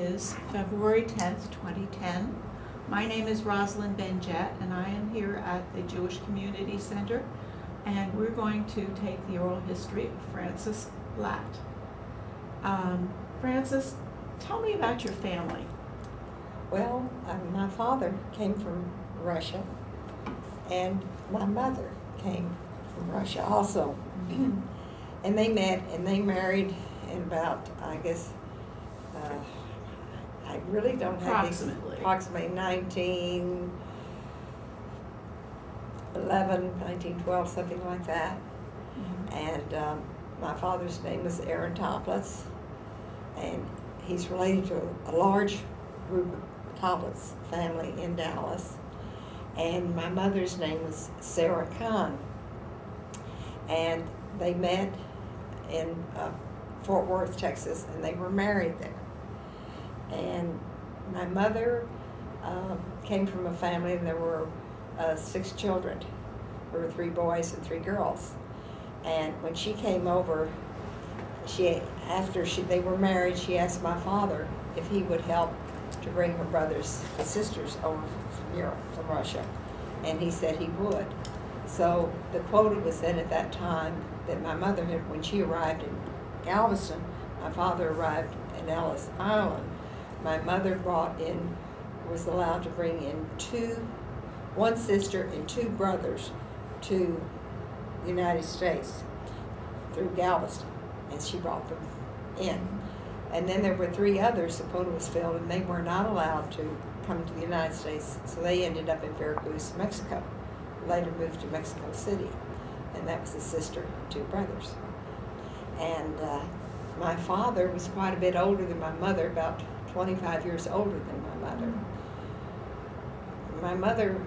is February 10th, 2010. My name is Rosalind Benjet, and I am here at the Jewish Community Center, and we're going to take the oral history of Francis Blatt. Francis, tell me about your family. Well, my father came from Russia, and my mother came from Russia also. And they met and they married in about, I guess, I really don't have these, approximately 1911, 1912, something like that. And my father's name was Aaron Toplets, and he's related to a large group of Toplets family in Dallas. And my mother's name was Sarah Kahn, and they met in Fort Worth, Texas, and they were married there. And my mother came from a family, and there were 6 children. There were 3 boys and 3 girls. And when she came over, after they were married, she asked my father if he would help to bring her brothers and sisters over from Europe, from Russia, and he said he would. So the quota was then at that time that my mother had, when she arrived in Galveston, my father arrived in Ellis Island. My mother was allowed to bring in 1 sister and 2 brothers to the United States through Galveston, and she brought them in. And then there were 3 others, the quota was filled, and they were not allowed to come to the United States, so they ended up in Veracruz, Mexico. Later moved to Mexico City, and that was a sister and 2 brothers. And my father was quite a bit older than my mother, about 25 years older than my mother. My mother,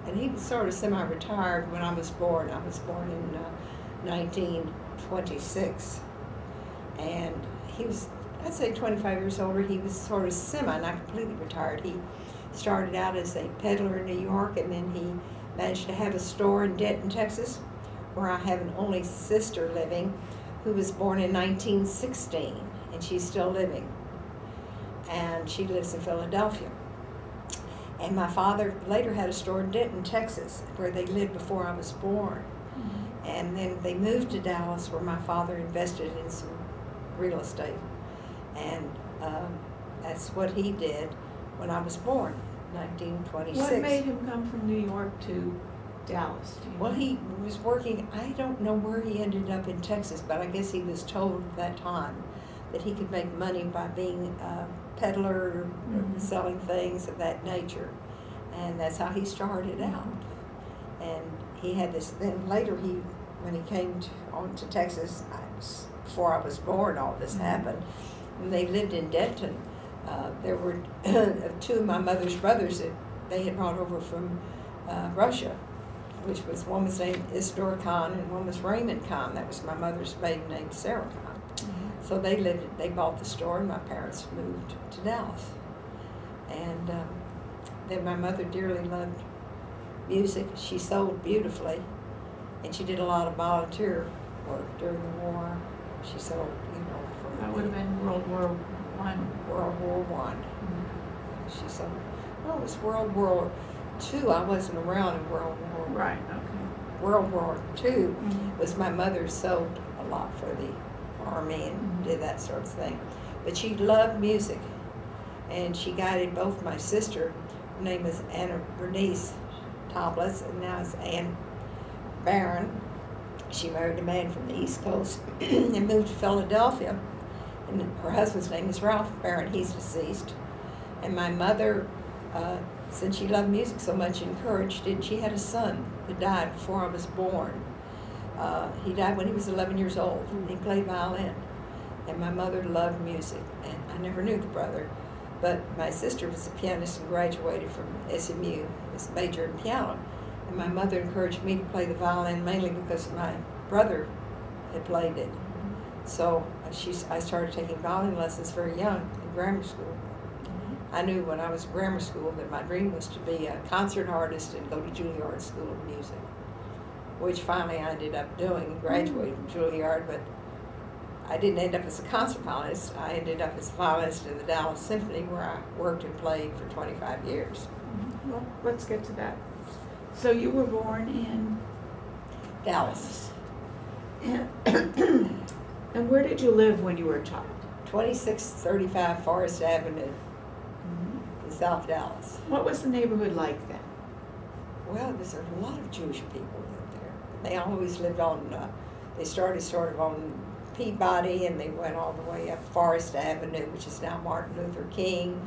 and he was sort of semi-retired when I was born. I was born in 1926, and he was, I'd say 25 years older. He was sort of not completely retired. He started out as a peddler in New York, and then he managed to have a store in Denton, Texas, where I have an only sister living who was born in 1916, and she's still living. And she lives in Philadelphia. And my father later had a store in Denton, Texas, where they lived before I was born. And then they moved to Dallas, where my father invested in some real estate. And that's what he did when I was born, 1926. What made him come from New York to Dallas? Well, he was working, I don't know where he ended up in Texas, but I guess he was told at that time that he could make money by being a peddler, selling things of that nature. And that's how he started out. And he had this, then later when he came on to Texas, before I was born, all this happened. When they lived in Denton, there were 2 of my mother's brothers that they had brought over from Russia, which was, one was named Isidore Kahn and one was Raymond Kahn. That was my mother's maiden name, Sarah Kahn. So they bought the store, and my parents moved to Dallas. And then my mother dearly loved music. She sewed beautifully, and she did a lot of volunteer work during the war. She sewed, That would have been World War I. World War I. She sewed. Well, it was World War II. I wasn't around in World War. Right. Okay. World War II was my mother sewed a lot for the Army and did that sort of thing. But she loved music, and she guided both my sister. Her name is Anna Bernice Toplets, and now it's Ann Barron. She married a man from the East Coast and moved to Philadelphia. And her husband's name is Ralph Barron. He's deceased. And my mother, since she loved music so much, encouraged it. She had a son that died before I was born. He died when he was 11 years old, and he played violin. And my mother loved music, and I never knew the brother. But my sister was a pianist and graduated from SMU, was majored in piano. And my mother encouraged me to play the violin mainly because my brother had played it. So I started taking violin lessons very young in grammar school. I knew when I was in grammar school that my dream was to be a concert artist and go to Juilliard School of Music, which finally I ended up doing and graduated from Juilliard, but I didn't end up as a concert violinist. I ended up as a violinist in the Dallas Symphony, where I worked and played for 25 years. Well, let's get to that. So you were born in Dallas. And, and where did you live when you were a child? 2635 Forest Avenue in South Dallas. What was the neighborhood like then? Well, there's a lot of Jewish people lived there. They always lived on, they started sort of on Peabody, and they went all the way up Forest Avenue, which is now Martin Luther King,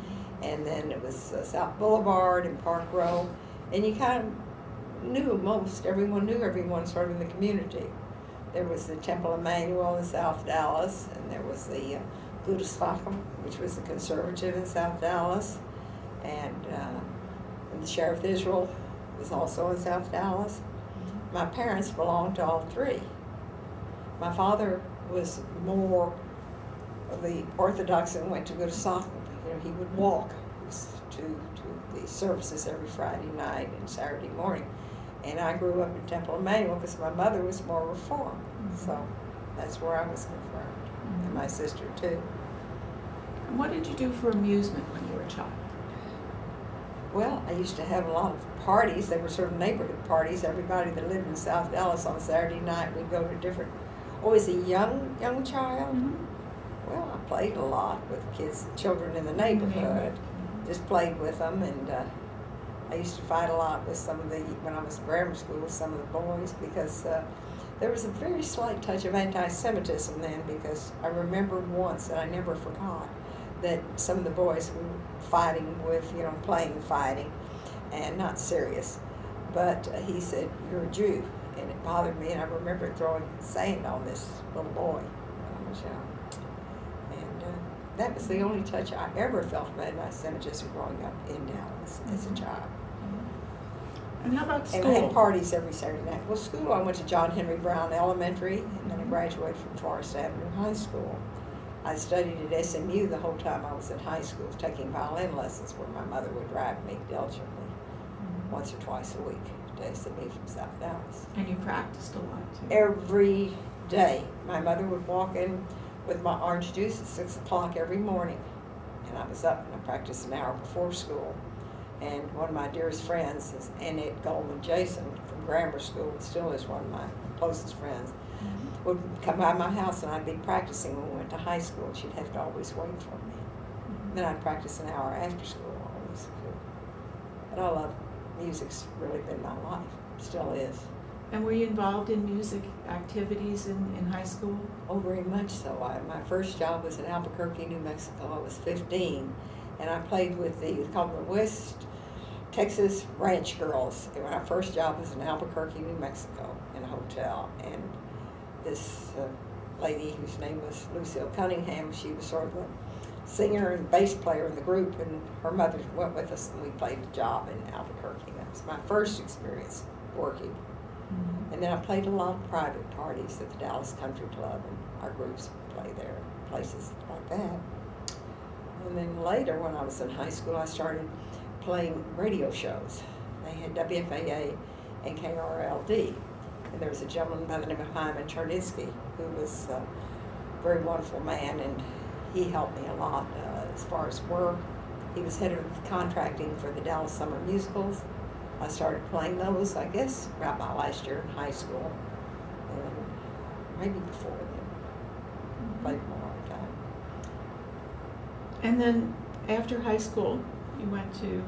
and then it was South Boulevard and Park Row, and you kind of knew everyone knew everyone sort of in the community. There was the Temple Emmanuel in South Dallas, and there was the Gudeswachen, which was the conservative in South Dallas, and the Sheriff Israel was also in South Dallas. My parents belonged to all three. My father was more of the Orthodox and went to Gudeswachen. You know, he would walk to the services every Friday night and Saturday morning. And I grew up in Temple Emmanuel because my mother was more Reformed. So that's where I was confirmed, and my sister too. And what did you do for amusement when you were a child? Well, I used to have a lot of parties. They were sort of neighborhood parties. Everybody that lived in South Dallas on Saturday night, we'd go to different. Always a young child. Well, I played a lot with children in the neighborhood. Just played with them, and I used to fight a lot with when I was in grammar school, with some of the boys, because there was a very slight touch of anti-Semitism then, because I remember once, and I never forgot, that some of the boys we were fighting with, you know, playing fighting, and not serious. But he said, "You're a Jew," and it bothered me, and I remember throwing sand on this little boy when I was young. And that was the only touch I ever felt of anti-Semitism growing up in Dallas as a child. And how about school? And I had parties every Saturday night. Well, school, I went to John Henry Brown Elementary, and then I graduated from Forest Avenue High School. I studied at SMU the whole time I was in high school, taking violin lessons where my mother would drive me diligently once or twice a week to SMU from South Dallas. And you practiced a lot too. Every day. My mother would walk in with my orange juice at 6 o'clock every morning, and I was up and I practiced an hour before school. And one of my dearest friends is Annette Goldman Jason from grammar school, still is one of my closest friends, would come by my house, and I'd be practicing when we went to high school. She'd have to always wait for me. Then I'd practice an hour after school always. But I love music's really been my life, still is. And were you involved in music activities in high school? Oh, very much so. My first job was in Albuquerque, New Mexico. I was 15, and I played with called the West Texas Ranch Girls. And my first job was in Albuquerque, New Mexico, in a hotel. And this lady, whose name was Lucille Cunningham, she was sort of a singer and bass player in the group, and her mother went with us, and we played a job in Albuquerque. That was my first experience working. And then I played a lot of private parties at the Dallas Country Club, and our groups would play there, places like that. And then later, when I was in high school, I started playing radio shows. They had WFAA and KRLD. And there was a gentleman by the name of Hyman Chardinsky, who was a very wonderful man, and he helped me a lot as far as work. He was head of contracting for the Dallas Summer Musicals. I started playing those, I guess, about my last year in high school, and maybe before then. Played for a long time. And then after high school, you went to?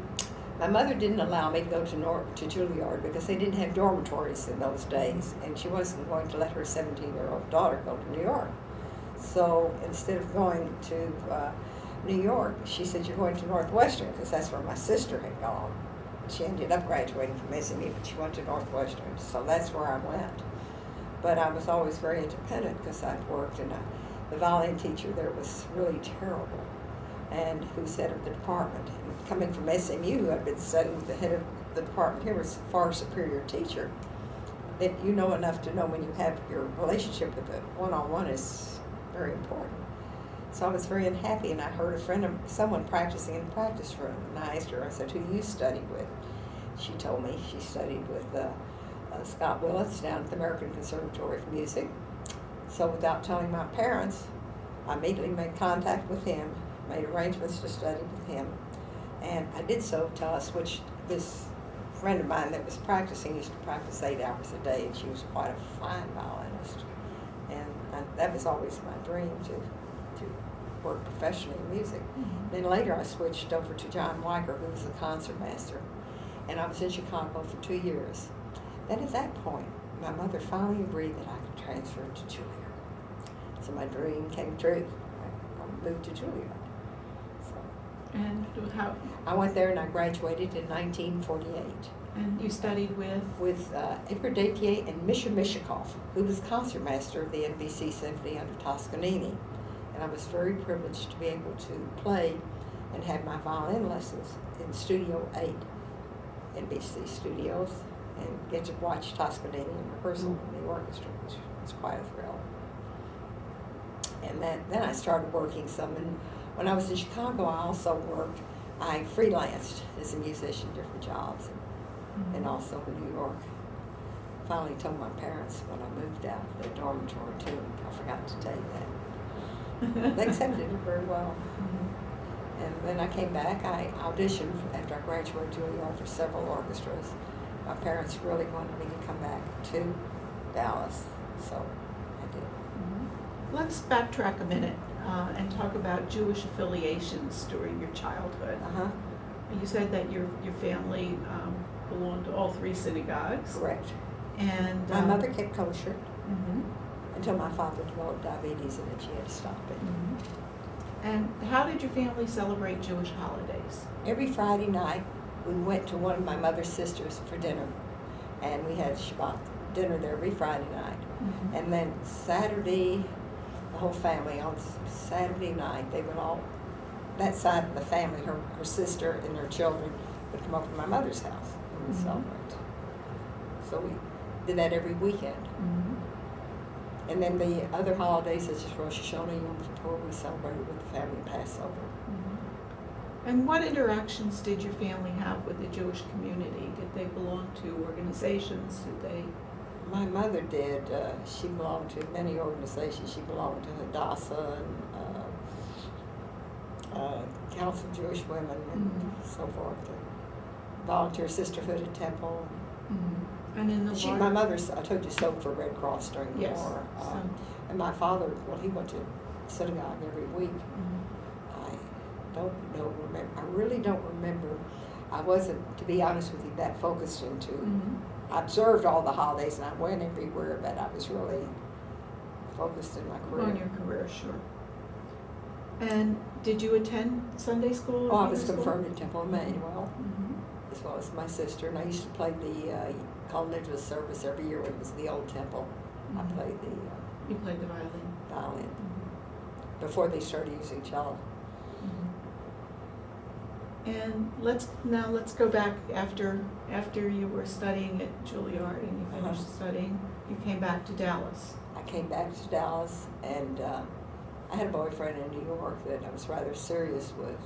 My mother didn't allow me to go to Juilliard because they didn't have dormitories in those days, and she wasn't going to let her 17-year-old daughter go to New York. So instead of going to New York, she said, "You're going to Northwestern," because that's where my sister had gone. She ended up graduating from SMU, but she went to Northwestern, so that's where I went. But I was always very independent because I'd worked, and the violin teacher there was really terrible, and who's head of the department. And coming from SMU, who I'd been studying with the head of the department here, was a far superior teacher. That you know enough to know when you have your relationship with the one-on-one is very important. So I was very unhappy, and I heard someone practicing in the practice room, and I asked her, I said, "Who you studied with?" She told me she studied with Scott Willits down at the American Conservatory of Music. So without telling my parents, I immediately made contact with him, made arrangements to study with him. And I did so till I switched. This friend of mine that was practicing used to practice 8 hours a day, and she was quite a fine violinist. And that was always my dream, to work professionally in music. Mm-hmm. Then later I switched over to John Weicker, who was a concertmaster, and I was in Chicago for 2 years. Then at that point, my mother finally agreed that I could transfer to Juilliard. So my dream came true. I moved to Juilliard. And how? I went there and I graduated in 1948. And you studied with? With Edgar Detier and Misha Mishakov, who was concertmaster of the NBC Symphony under Toscanini. And I was very privileged to be able to play and have my violin lessons in Studio 8, NBC studios, and get to watch Toscanini in rehearsal in the orchestra, which was quite a thrill. And then I started working some. And when I was in Chicago, I also worked. I freelanced as a musician, different jobs, and also in New York. Finally told my parents when I moved out of their dormitory too. I forgot to tell you that. They accepted it very well. Mm-hmm. And then I came back. I auditioned after I graduated Juilliard for several orchestras. My parents really wanted me to come back to Dallas, so I did. Mm-hmm. Let's backtrack a minute and talk about Jewish affiliations during your childhood. Uh-huh. You said that your family belonged to all 3 synagogues. Correct. And My mother kept kosher Mm-hmm. until my father developed diabetes, and then she had to stop it. Mm-hmm. And how did your family celebrate Jewish holidays? Every Friday night, we went to one of my mother's sisters for dinner, and we had Shabbat dinner there every Friday night. Mm-hmm. And then Saturday, the whole family, on Saturday night, they would all, that side of the family, her sister and her children, would come over to my mother's house and we'd Mhm. celebrate. So we did that every weekend. Mm-hmm. And then the other holidays, such as Rosh Hashanah, Yom Kippur, we celebrated with the family Passover. Mm-hmm. And what interactions did your family have with the Jewish community? Did they belong to organizations? Did they? My mother did. She belonged to many organizations. She belonged to Hadassah and Council of Jewish Women and so forth. And Volunteer Sisterhood at Temple. Mm-hmm. And in the My mother, I told you, sewed for Red Cross during the Yes. war. So- And my father, well, he went to synagogue every week. Mm-hmm. I really don't remember. I wasn't, to be honest with you, that focused into. Mm-hmm. I observed all the holidays and I went everywhere, but I was really focused in my career. On your career, sure. And did you attend Sunday school? Oh, I or was school? confirmed at Temple Emmanuel, Mm-hmm. as well as my sister, and I used to play the called into a service every year when it was the old temple. I Mhm. played the You played the violin. violin Mm-hmm. before they started using cello. And let's go back after you were studying at Juilliard and you finished Uh-huh. studying, you came back to Dallas. I came back to Dallas, and I had a boyfriend in New York that I was rather serious with.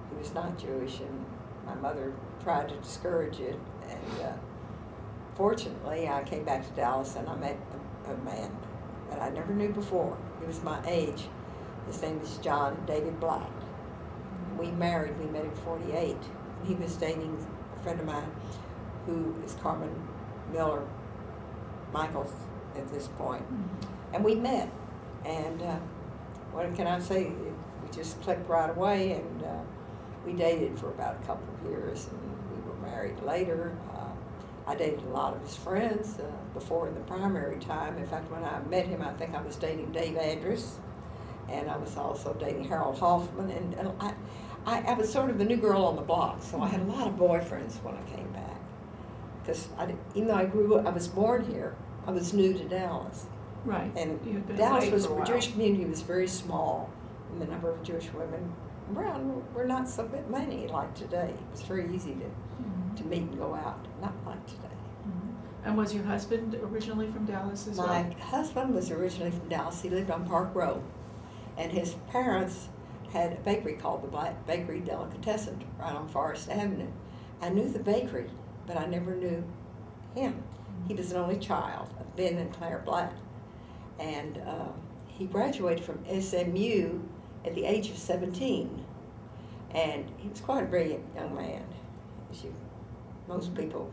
He was not Jewish, and my mother tried to discourage it. And fortunately, I came back to Dallas, and I met a man that I never knew before. He was my age. His name is John David Blatt. We married. We met in '48. He was dating a friend of mine who is Carmen Miller Michaels at this point. And we met, and what can I say? We just clicked right away, and we dated for about a couple of years, and we were married later. I dated a lot of his friends before in the primary time. In fact, when I met him, I think I was dating Dave Andrews, and I was also dating Harold Hoffman, and I was sort of the new girl on the block, so I had a lot of boyfriends when I came back. Because even though I was born here, I was new to Dallas. Right. And You'd been Dallas away was, for a the while. Jewish community was very small, and the number of Jewish women around were not so many like today. It was very easy to meet and go out, not like today. Mm-hmm. And was your husband originally from Dallas as My well? husband was originally from Dallas. He lived on Park Road, and his parents had a bakery called the Black Bakery Delicatessen right on Forest Avenue. I knew the bakery, but I never knew him. He was an only child of Ben and Claire Blatt. And he graduated from SMU at the age of 17. And he was quite a brilliant young man. Most people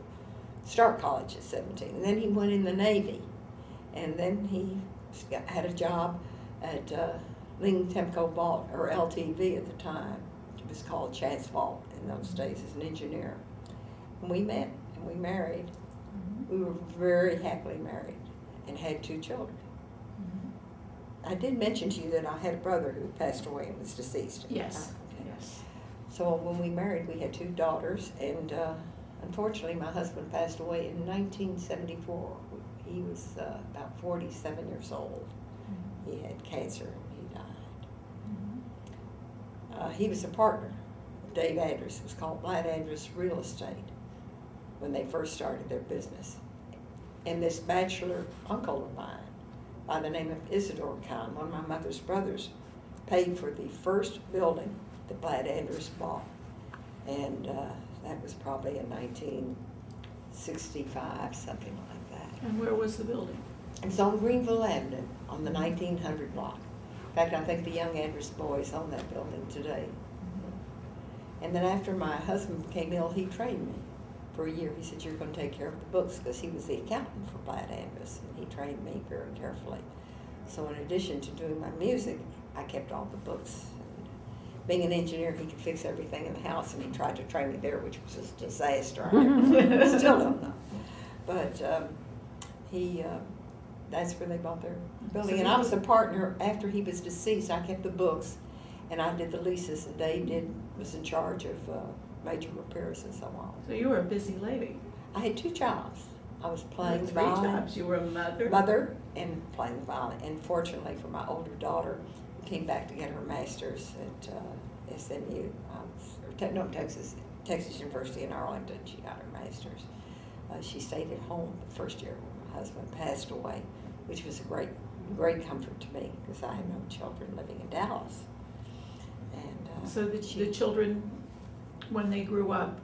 start college at 17. And then he went in the Navy. And then he had a job at Ling Temco Vault, or LTV at the time. It was called Chance Vault in those days, as an engineer. And we met and we married. We were very happily married and had 2 children. I did mention to you that I had a brother who passed away and was deceased. Yes. Okay. Yes. So when we married, we had 2 daughters, and unfortunately, my husband passed away in 1974. He was about 47 years old. He had cancer and he died. He was a partner of Dave Andrews. It was called Blatt Andrews Real Estate when they first started their business. And this bachelor uncle of mine, by the name of Isidore Kahn, one of my mother's brothers, paid for the first building that Blatt Andrews bought. And that was probably in 1965, something like that. And where was the building? It's on Greenville Avenue on the 1900 block. In fact, I think the young Andrews boys own that building today. And then after my husband became ill, he trained me for a year. He said, "You're going to take care of the books," because he was the accountant for Blatt Andrews, and he trained me very carefully. So in addition to doing my music, I kept all the books. And being an engineer, he could fix everything in the house, and he tried to train me there, which was a disaster. I still don't know. But that's where they bought their building. And I was a partner after he was deceased. I kept the books, and I did the leases, and Dave was in charge of major repairs and so on. So you were a busy lady. I had 2 jobs. I was playing the 3 violin. jobs. You were a mother. Mother and playing the violin. And fortunately for my older daughter, who came back to get her master's at SMU, Texas University in Arlington. She got her master's. She stayed at home the first year when my husband passed away, which was a great comfort to me because I had no children living in Dallas. And So the children, when they grew up,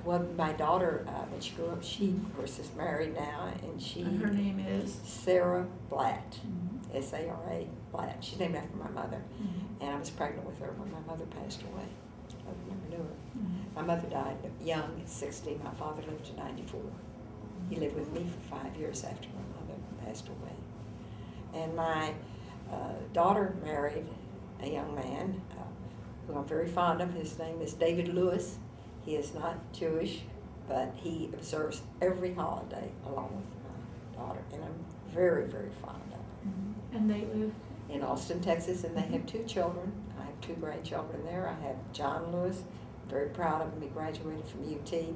well, my daughter, when she grew up, she, of course, is married now, and her name is? Sarah Blatt, S-A-R-A Blatt. She's named after my mother, and I was pregnant with her when my mother passed away. I never knew her. My mother died young at 60. My father lived to 94. He lived with me for 5 years after my mother passed away. And my daughter married a young man who I'm very fond of. His name is David Lewis. He is not Jewish, but he observes every holiday along with my daughter, and I'm very, very fond of him. And they live? In Austin, Texas, and they have 2 children. I have 2 grandchildren there. I have John Lewis. I'm very proud of him. He graduated from UT. He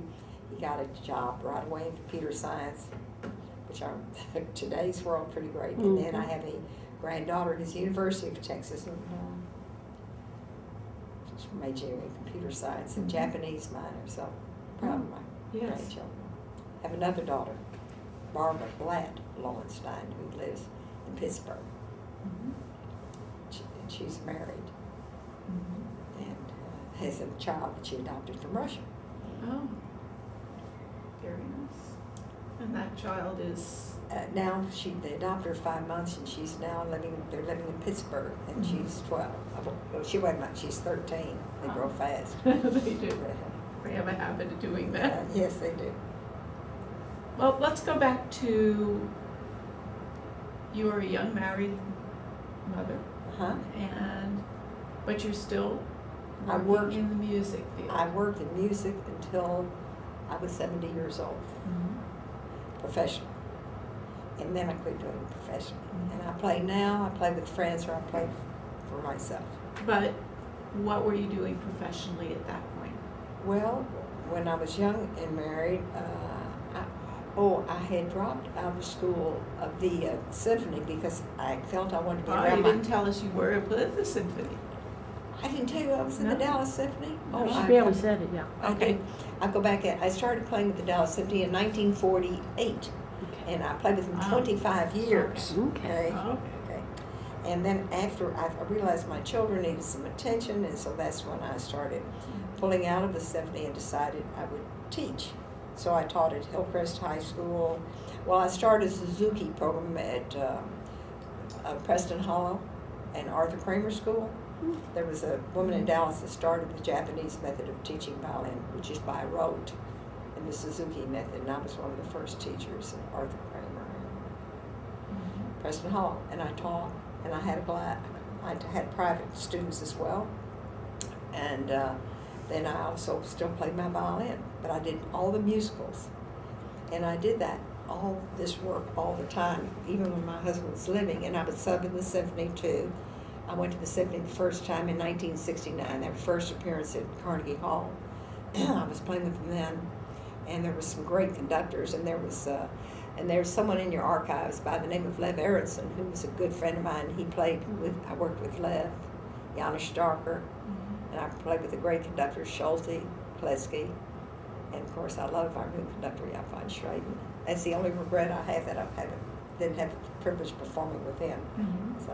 got a job right away in computer science, which are today's world pretty great. And then I have a granddaughter who's University of Texas, and she's majoring in computer science and Japanese minor. So proud of my grandchildren. I have another daughter, Barbara Blatt Lowenstein, who lives in Pittsburgh. And she's married and has a child that she adopted from Russia. Oh, very nice. And that child is? Now they adopted her 5 months, and she's now they're living in Pittsburgh, and she's 12. Well, she wasn't much, she's 13. They grow fast. They do. They have a habit of doing that. Yes, they do. Well, let's go back to, you were a young married mother. But you're still working in the music field. I worked in music until I was 70 years old, professionally. And then I quit doing it professionally. And I play now, I play with friends, or I play for myself. But what were you doing professionally at that point? Well, when I was young and married, I had dropped out of school of the Symphony because I felt I wanted to be around You didn't tell us you were with the Symphony. I didn't tell you I was in the Dallas Symphony? She barely said it, yeah. Okay. I go back I started playing with the Dallas Symphony in 1948. And I played with them 25 years. Okay. And then after I realized my children needed some attention, and so that's when I started pulling out of the Symphony and decided I would teach. So I taught at Hillcrest High School. Well, I started a Suzuki program at Preston Hollow and Arthur Kramer School. There was a woman in Dallas that started the Japanese method of teaching violin, which is by rote, and the Suzuki method, and I was one of the first teachers at Arthur Kramer and Preston Hollow, and I taught, and I had I had private students as well, and then I also still played my violin, but I did all the musicals, and I did all this work all the time, even when my husband was living, and I was subbing the Symphony too. I went to the Symphony the first time in 1969, their first appearance at Carnegie Hall. I was playing with them then, and there were some great conductors, and there's someone in your archives by the name of Lev Aronson, who was a good friend of mine. I worked with Lev, Janusz Starker, and I played with the great conductors Schulte, Plesky, and of course I love our new conductor, Jan van Schraden. That's the only regret I have, that I didn't have the privilege of performing with him. So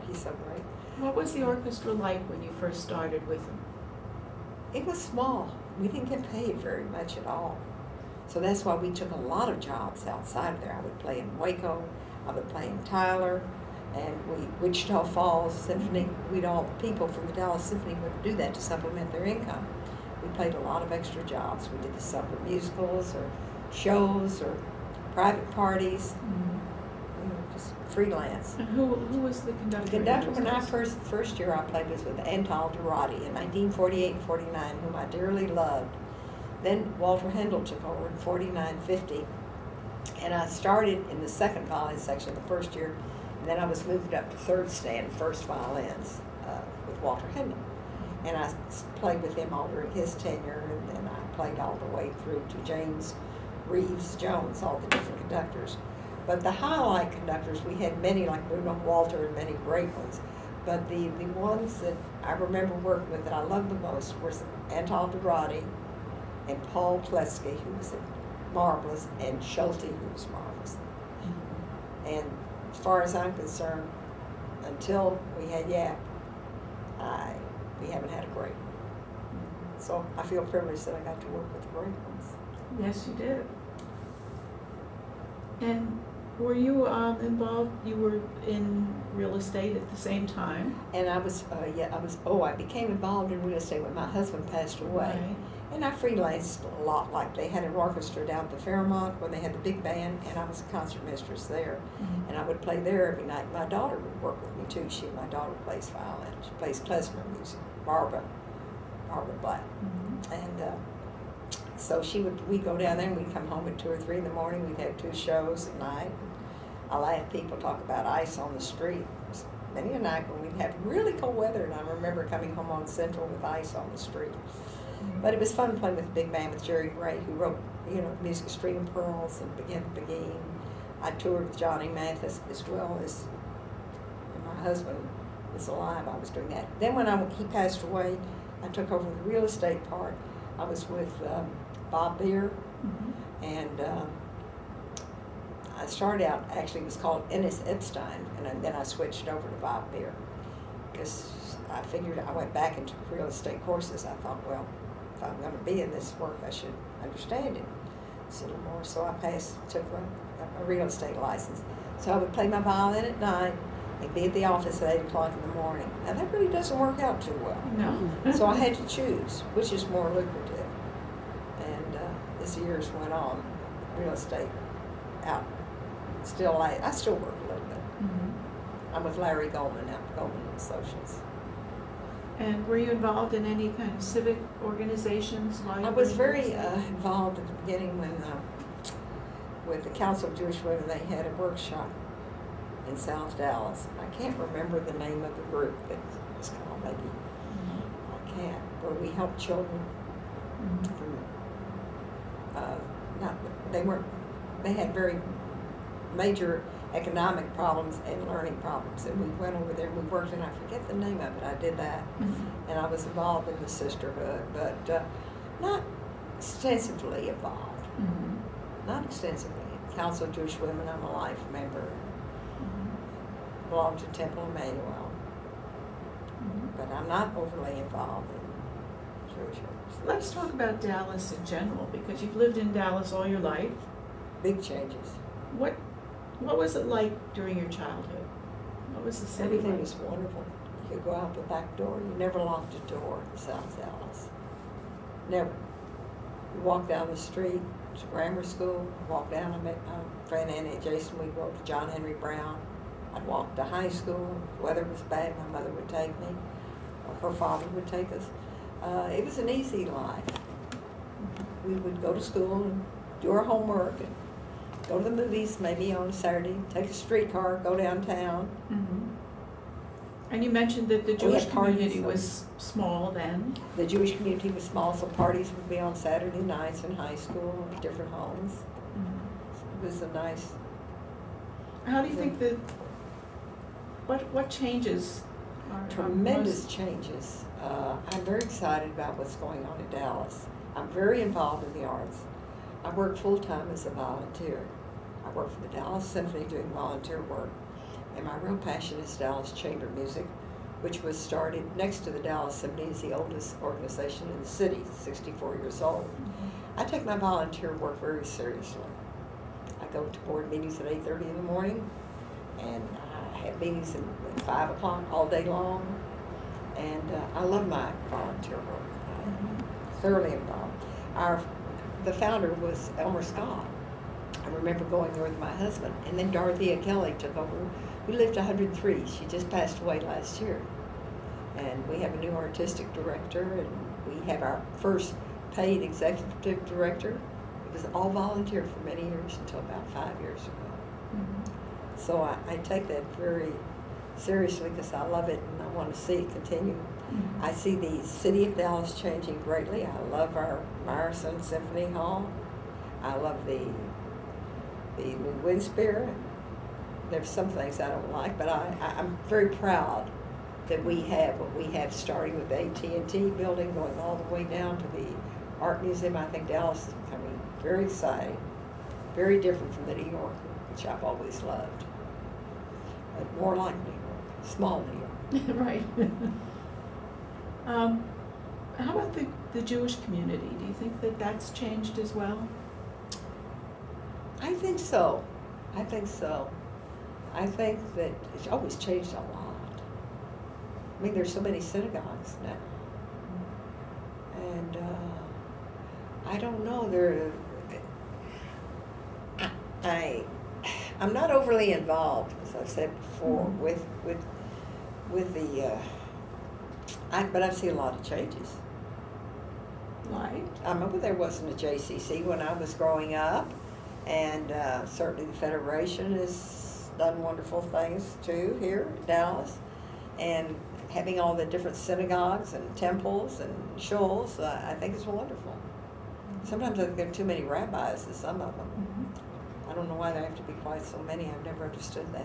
he's so great. What was the orchestra like when you first started with them? It was small. We didn't get paid very much at all. So that's why we took a lot of jobs outside of there. I would play in Waco, I would play in Tyler, and Wichita Falls Symphony. People from the Dallas Symphony would do that to supplement their income. We played a lot of extra jobs. We did the summer musicals or shows or private parties. Just freelance. And who was the conductor? The conductor when I first year I played was with Antal Durati in 1948 and 49, whom I dearly loved. Then Walter Handel took over in 49-50, and I started in the second violin section the first year, and then I was moved up to third stand, first violins with Walter Handel. And I played with him all during his tenure, and then I played all the way through to James Reeves Jones, all the different conductors. But the highlight conductors, we had many like Bruno Walter and many great ones. But the ones that I remember working with that I loved the most was Antal Durati and Paul Plesky, who was marvelous, and Schulte, who was marvelous. And as far as I'm concerned, until we had Yap, we haven't had a great one. So I feel privileged that I got to work with the great ones. Yes, you did. And were you involved? You were in real estate at the same time? And I became involved in real estate when my husband passed away. Right. And I freelanced a lot, like they had an orchestra down at the Fairmont when they had the big band, and I was a concert mistress there. And I would play there every night. My daughter would work with me too. My daughter plays violin. She plays klezmer music, Barbara Blatt. And so we'd go down there and we'd come home at 2 or 3 in the morning. We'd have 2 shows at night. I laugh, people talk about ice on the street. Many a night when we'd have really cold weather, and I remember coming home on Central with ice on the street. But it was fun playing with the big band with Jerry Gray, who wrote, music, String and Pearls and Begin to Begin. I toured with Johnny Mathis as well as when my husband was alive. I was doing that. Then when he passed away, I took over the real estate part. I was with Bob Beer, and I started out, actually it was called Ennis Epstein, and then I switched over to Bob Beer because I figured I went back and took real estate courses. I thought, well, if I'm going to be in this work, I should understand it a little more. So I took a real estate license. So I would play my violin at night and be at the office at 8 o'clock in the morning. Now that really doesn't work out too well. No. So I had to choose which is more lucrative. And as years went on, real estate out. I still work a little bit. I'm with Larry Goldman now, Goldman Associates. And were you involved in any kind of civic organizations? I was very involved at the beginning when, with the Council of Jewish Women, they had a workshop in South Dallas. I can't remember the name of the group that it was called, maybe. I can't. Where we helped children from, they had very major economic problems and learning problems, and we went over there and we worked, and I forget the name of it. I did that, and I was involved in the sisterhood, but not extensively involved. Not extensively. Council of Jewish Women, I'm a life member. Belong to Temple Emmanuel, but I'm not overly involved in Jewish works. Let's talk about Dallas in general, because you've lived in Dallas all your life. Big changes. What was it like during your childhood? What was the city Everything like? was wonderful. You could go out the back door. You never locked a door in South Dallas. Never. You walk down the street to grammar school, walk down, I met my friend Annie and Jason, we'd go to John Henry Brown. I'd walk to high school. If the weather was bad, my mother would take me, or her father would take us. It was an easy life. We would go to school and do our homework and go to the movies maybe on a Saturday, take a streetcar, go downtown. Mm-hmm. And you mentioned that the We Jewish had parties, community so- was small then. The Jewish community was small, so parties would be on Saturday nights in high school, at different homes. Mm-hmm. It was a nice, How do you think that, what changes are tremendous most- changes. I'm very excited about what's going on in Dallas. I'm very involved in the arts. I work full-time as a volunteer. I work for the Dallas Symphony doing volunteer work. And my real passion is Dallas Chamber Music, which was started next to the Dallas Symphony, is the oldest organization in the city, 64 years old. Mm-hmm. I take my volunteer work very seriously. I go to board meetings at 8:30 in the morning, and I have meetings at 5 o'clock all day long. And I love my volunteer work. I'm thoroughly involved. The founder was Elmer Scott. I remember going there with my husband, and then Dorothea Kelly took over. We lived 103. She just passed away last year. And we have a new artistic director, and we have our first paid executive director. It was all volunteer for many years until about 5 years ago. Mm-hmm. So I take that very seriously because I love it and I want to see it continue. Mm-hmm. I see the city of Dallas changing greatly. I love our Myerson Symphony Hall. I love the new Wind Spirit. There's some things I don't like, but I'm very proud that we have what we have, starting with the AT&T building, going all the way down to the Art Museum. I think Dallas is becoming very exciting, very different from the New York, which I've always loved. But more like New York, small New York. Right. How about the Jewish community? Do you think that that's changed as well? I think so. I think so. I think that it's always changed a lot. I mean, there's so many synagogues now. And I don't know, I'm not overly involved, as I've said before, with the, but I see a lot of changes. Like? I remember there wasn't a JCC when I was growing up, and certainly the Federation has done wonderful things too here in Dallas, and having all the different synagogues and temples and shuls, I think is wonderful. Sometimes I think there are too many rabbis in some of them. Mm-hmm. I don't know why there have to be quite so many. I've never understood that.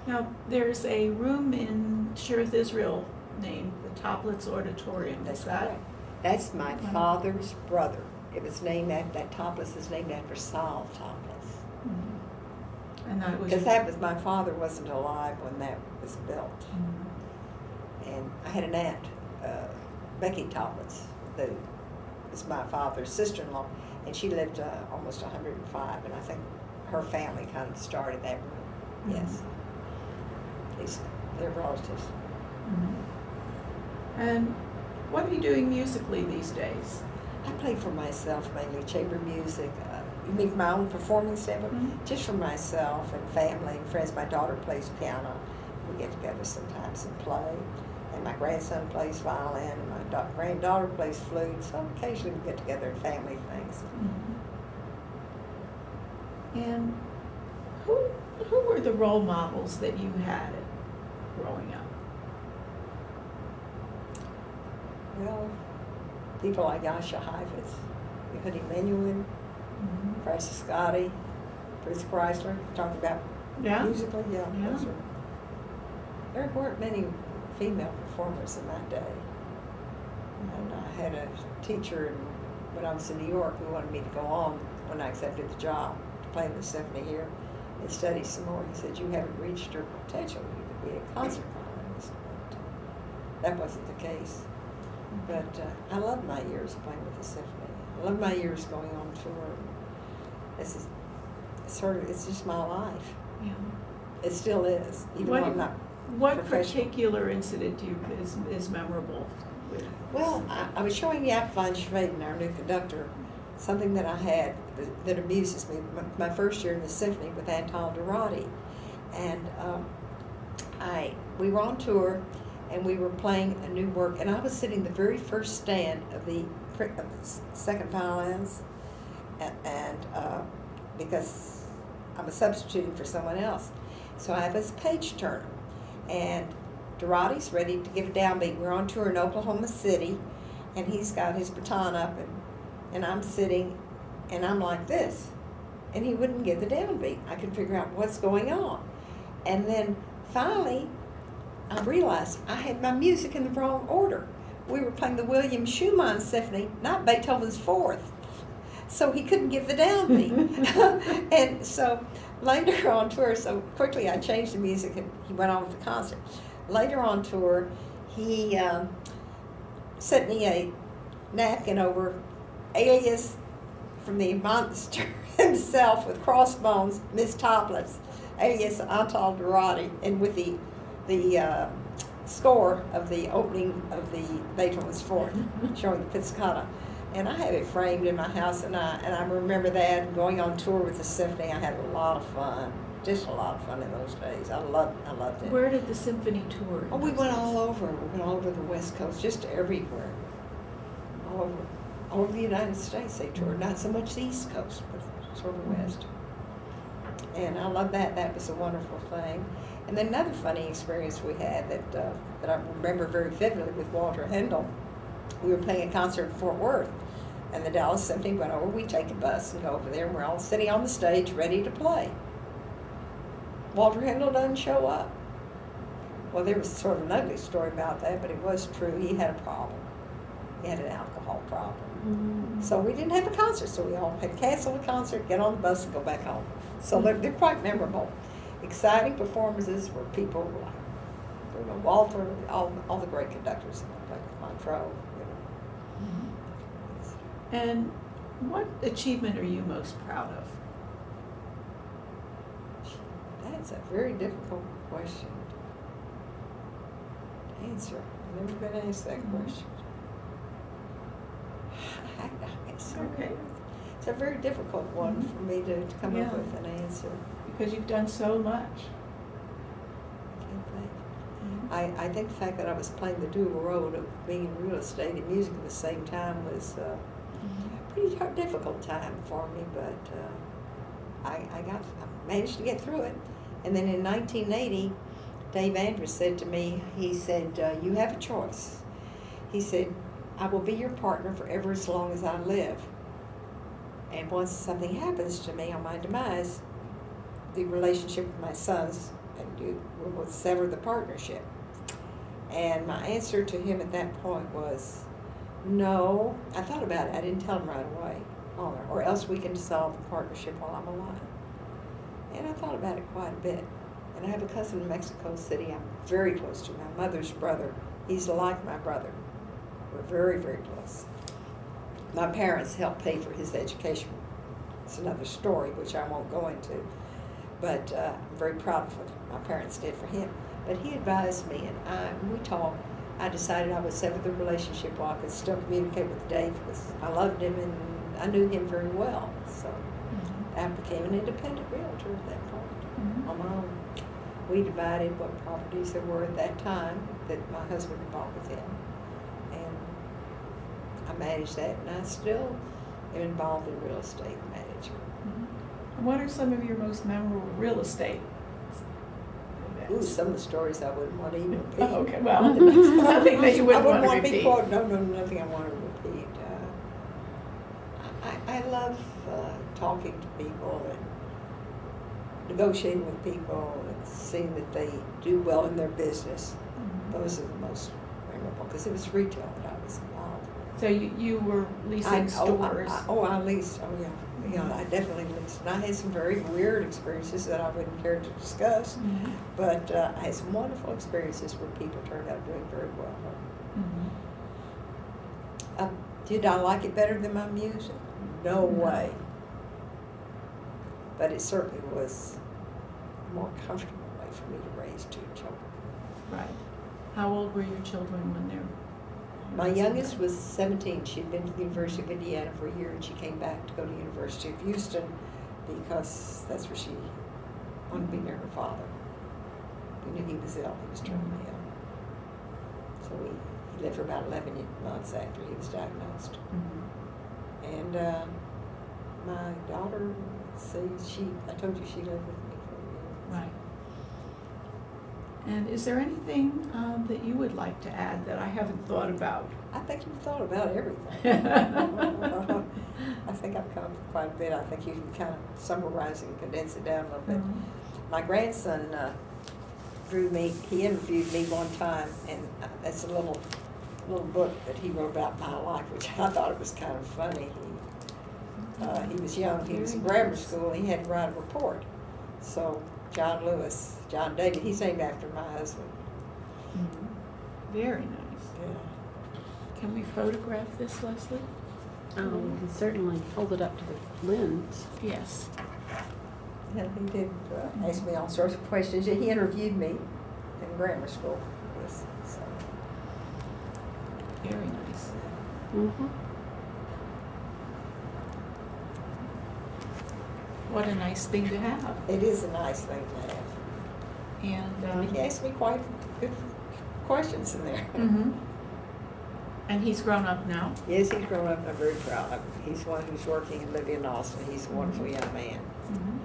Now, there's a room in Shearith, Israel named the Toplets Auditorium. That's Is that? correct. That's my father's brother. It was named after, that Toplets is named after Saul Toplets. Mm-hmm. And that was. Because that was, my father wasn't alive when that was built. Mm-hmm. And I had an aunt, Becky Toplets, who was my father's sister-in-law, and she lived almost 105, and I think her family kind of started that room. Yes. They're relatives. Mm-hmm. And what are you doing musically these days? I play for myself mainly, chamber music. You mean for my own performing standpoint? Mm-hmm. Just for myself and family and friends. My daughter plays piano. We get together sometimes and play. And my grandson plays violin, and my granddaughter plays flute. So occasionally we get together in family things. Mm-hmm. And who were the role models that you had growing up? Well, people like Yasha Heifetz, Yehudi Menuhin, Mm-hmm. Francis Scotti, Fritz Chrysler, talking about Yeah? musically, yeah. Yeah. There weren't many female performers in my day. And I had a teacher when I was in New York who wanted me to go on when I accepted the job to play in the symphony here and study some more. He said, "You haven't reached your potential. You could be a concert violinist." That wasn't the case. But I loved my years playing with the symphony. I loved my years going on tour. This is it's just my life. Yeah. It still is, even What though do I'm you- not What professional. particular incident is memorable? Well, I was showing Yap von Schweden, our new conductor, something that I had that amuses me. My first year in the Symphony with Anton Dorati. And we were on tour, and we were playing a new work, and I was sitting the very first stand of the second violins, and because I was substituting for someone else. So I was page turner, and Dorati's ready to give a downbeat. We're on tour in Oklahoma City, and he's got his baton up, and I'm sitting, and I'm like this, and he wouldn't give the downbeat. I couldn't figure out what's going on. And then finally, I realized I had my music in the wrong order. We were playing the William Schumann Symphony, not Beethoven's Fourth. So he couldn't give the downbeat. And so later on tour, so quickly I changed the music and he went on with the concert. Later on tour, he sent me a napkin over alias from the monster himself with crossbones, Miss Toplets, alias Anton Dorati, and with the score of the opening of the Beethoven's Fourth, showing the Pizzicata. And I have it framed in my house, and I remember that, going on tour with the Symphony. I had a lot of fun, just a lot of fun in those days. I loved it. Where did the Symphony tour? Oh, we went all over. We went all over the West Coast, just everywhere. All over the United States they toured. Not so much the East Coast, but sort of West. And I love that. That was a wonderful thing. And then another funny experience we had that I remember very vividly with Walter Handel. We were playing a concert in Fort Worth, and the Dallas Symphony went over. We take a bus and go over there, and we're all sitting on the stage ready to play. Walter Handel doesn't show up. Well, there was sort of an ugly story about that, but it was true. He had a problem. He had an alcohol problem. Mm-hmm. So we didn't have a concert, so we all had to cancel the concert, get on the bus, and go back home. So they're quite memorable. Exciting performances where people like Walter, all the great conductors, like Montreux. And what achievement are you most proud of? That's a very difficult question to answer. I've never been asked that question. Okay. It's a very difficult one for me to come Yeah. up with an answer. Because you've done so much. I think the fact that I was playing the dual role of being in real estate and music at the same time was a pretty difficult time for me, but I managed to get through it. And then in 1980, Dave Andrews said to me, he said, you have a choice. He said, I will be your partner forever as long as I live. And once something happens to me on my demise, the relationship with my sons, and we will sever the partnership. And my answer to him at that point was, no. I thought about it. I didn't tell him right away. Or else we can dissolve the partnership while I'm alive. And I thought about it quite a bit. And I have a cousin in Mexico City I'm very close to, my mother's brother. He's like my brother. We're very, very close. My parents helped pay for his education. It's another story, which I won't go into. But I'm very proud of what my parents did for him. But he advised me, and when we talked, I decided I would sever the relationship while I could still communicate with Dave, because I loved him and I knew him very well. So I became an independent realtor at that point on my own. We divided what properties there were at that time that my husband had bought with him. And I managed that, and I still am involved in real estate management. What are some of your most memorable real estate events? Ooh, some of the stories I wouldn't want to even repeat. Oh, okay, well, nothing that you wouldn't want to be repeat. quoted. No, nothing I want to repeat. I love talking to people and negotiating with people and seeing that they do well in their business. Those are the most memorable, because it was retail that I was involved with. So you were leasing stores. I leased. Oh, yeah. Yeah, I definitely leased. And I had some very weird experiences that I wouldn't care to discuss, but I had some wonderful experiences where people turned out doing very well. Did I like it better than my music? No way. But it certainly was a more comfortable way for me to raise two children. Right. How old were your children when they were? My youngest was 17. She'd been to the University of Indiana for a year, and she came back to go to the University of Houston because that's where she wanted to be near her father. We knew he was ill. He was terminally ill. So he lived for about 11 months after he was diagnosed. Mm-hmm. And my daughter, I told you she lived with me for a year. Right. And is there anything that you would like to add that I haven't thought about? I think you've thought about everything. I think I've come up with quite a bit. I think you can kind of summarize and condense it down a little bit. Mm-hmm. My grandson drew me, he interviewed me one time, and that's a little book that he wrote about my life, which I thought it was kind of funny. He was young, he was in grammar school, he had to write a report. So John David, he's named after my husband. Mm-hmm. Very nice. Yeah. Can we photograph this, Leslie? We can certainly hold it up to the lens. Yes. And he did ask me all sorts of questions. He interviewed me in grammar school for this. So. Very nice. Mm-hmm. What a nice thing to have. It is a nice thing to have. And he asked me quite good questions in there. Mm-hmm. And he's grown up now? Yes, he's grown up, and I'm very proud of him. He's one who's working and living in Austin. He's a wonderful young man. Mm-hmm.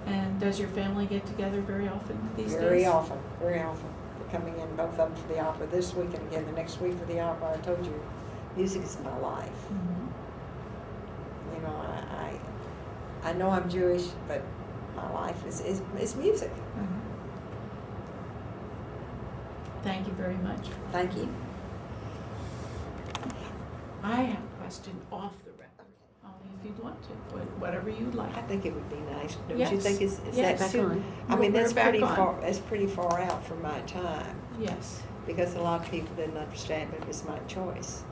Yeah. And does your family get together very often these days? Very often, very often. They're coming in, both of them, for the opera this week and again the next week for the opera. I told you, music is my life. Mm-hmm. You know, I know I'm Jewish, but my life is music. Mm-hmm. Thank you very much. Thank you. I have a question off the record, only if you'd want to, whatever you'd like. I think it would be nice. Don't Yes. you think? Is Yes. that Back too? on. I mean, We're that's back pretty on. far. That's pretty far out from my time, Yes. because a lot of people didn't understand it was my choice.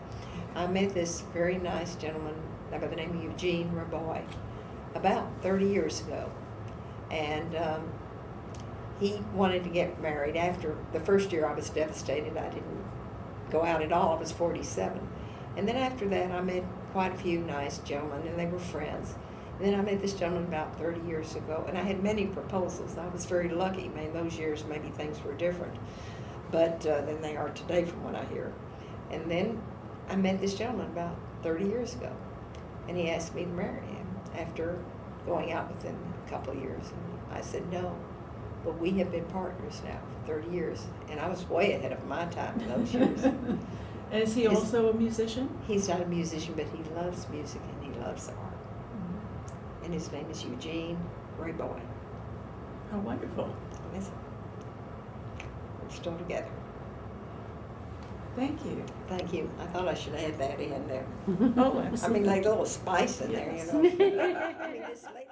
I met this very nice gentleman by the name of Eugene Raboy about 30 years ago, and he wanted to get married. After the first year, I was devastated. I didn't go out at all. I was 47. And then after that, I met quite a few nice gentlemen, and they were friends. And then I met this gentleman about 30 years ago, and I had many proposals. I was very lucky. I mean, those years, maybe things were different but than they are today, from what I hear. And then I met this gentleman about 30 years ago, and he asked me to marry him after going out with him a couple of years. And I said no, but we have been partners now for 30 years, and I was way ahead of my time in those years. Is he also a musician? He's not a musician, but he loves music and he loves art. Mm-hmm. And his name is Eugene Raboy. How wonderful. Yes. We're still together. Thank you. Thank you. I thought I should add that in there. Oh, I absolutely. mean, like a little spice in there, Yes. you know. I mean, this lady